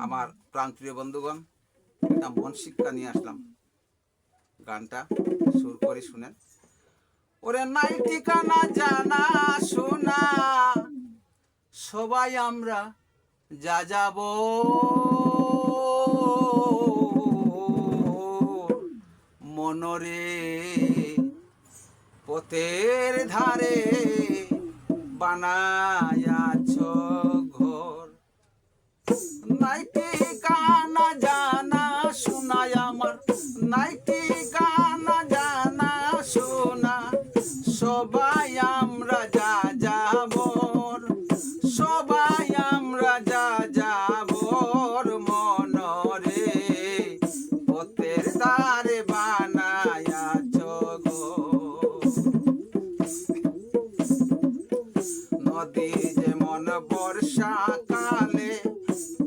আমার প্রাণপ্রিয় বন্ধুগণ, একটা মন শিক্ষা নিয়ে আসলাম। গানটা সুর করে শুনেন। ওরে নাই ঠিকানা জানা শোনা, সবাই আমরা যা যাব, মনরে পথের ধারে বানায়াছ ঘর। নাই ঠিকানা জানা শোনাই আমার, নাই ঠিকানা জানা শোনা, সবাই আমরা যা যাবর, সবাই আমরা যা যাবর, মনরে পথের ধারে বানায়াছ ঘর। নদী যেমন বর্ষাকালে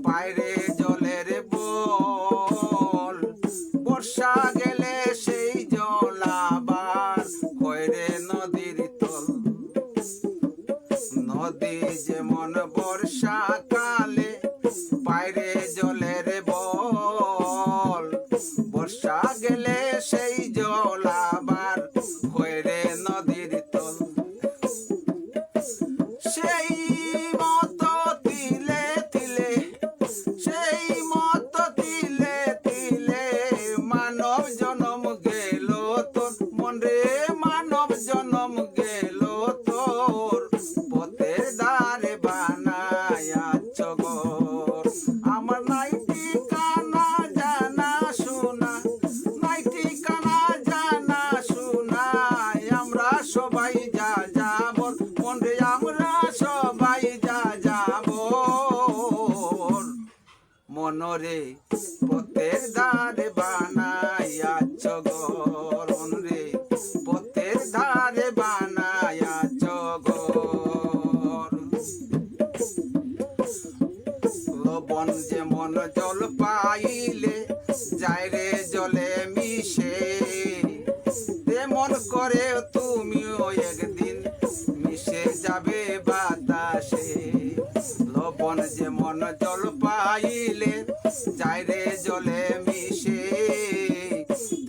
বাইরে জলের বল, বর্ষা গেলে সেই জল আবার কইরে নদীর তল। নদী যেমন বর্ষাকালে বাইরে জলের বল, বর্ষা গেলে সেই জল আবার কইরে নদীর তল। সেই মতো তিলে তিলে, সেই মতো তিলে তিলে মানব জনম গেল তোর, মনরে মানব জনম গেল তোর, পথের ধারে বানায়াছ ঘর। আমার নাই ঠিকানা জানা শোনা, নাই ঠিকানা জানা শোনা, আমরা সবাই যা যাব, মনরে আমরা সবাই যা যাব, মনরে পথের ধারে বানায়াছ ঘর, মনরে পথের ধারে বানায়াছ ঘর। লবণ যেমন জল পাইলে যায় রে জলে মিশে, তেমন করে তুমিও একদিন মিশে যাবে বাতাসে। লবণ যেমন জল পাইলে যায় রে জলে মিশে,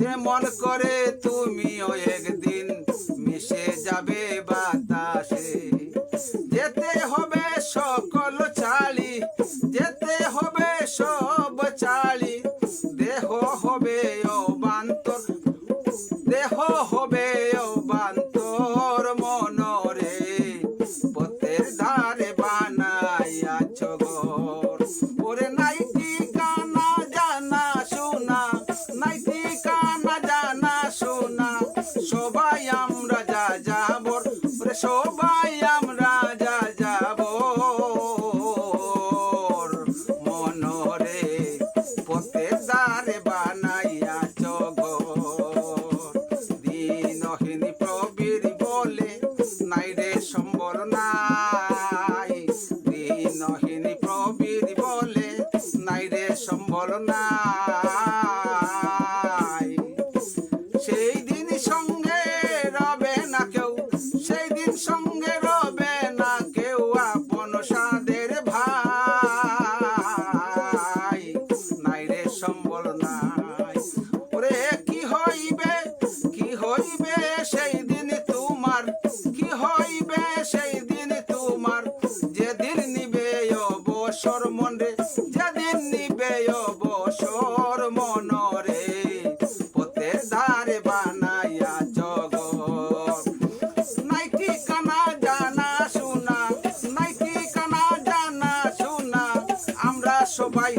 তেমন করে তুমিও একদিন মিশে যাবে বাতাসে। যেতে হবে সকল চালি, যেতে হবে সব চালি, দেহ হবে অবান্তর, দেহ হবে অবান্তর, মনরে পথের ধারে বানায়াছ ঘর। ওরে নাই ঠিকানা জানা শোনা, নাই ঠিকানা জানা শোনা, সবাই আমরা যা যাবর, ওরে সবাই আমরা যা যাবর, মনরে পথের ধারে বানায়াছ ঘর। দিনহীনী প্রবীর বলে নাই রে সম্বল নাই, দিনহীনী প্রবীর বলে নাই রে সম্বল নাই। সেই দিন সঙ্গে রবে না কেউ, সেই দিন সঙ্গে রবে না কেউ, আপন সাদের ভাই নাই রে সম্বল নাই। ওরে কি হইবে, কি হইবে সেই দিন তোমার, কি হইবে সেই দিন তোমার, যেদিন নিবে অবসর মনরে, যেদিন নিবে অবসর, মনরে পথের ধারে বানায়াছ ঘর। নাই ঠিকানা জানা শোনা, নাই ঠিকানা জানা শোনা, আমরা সবাই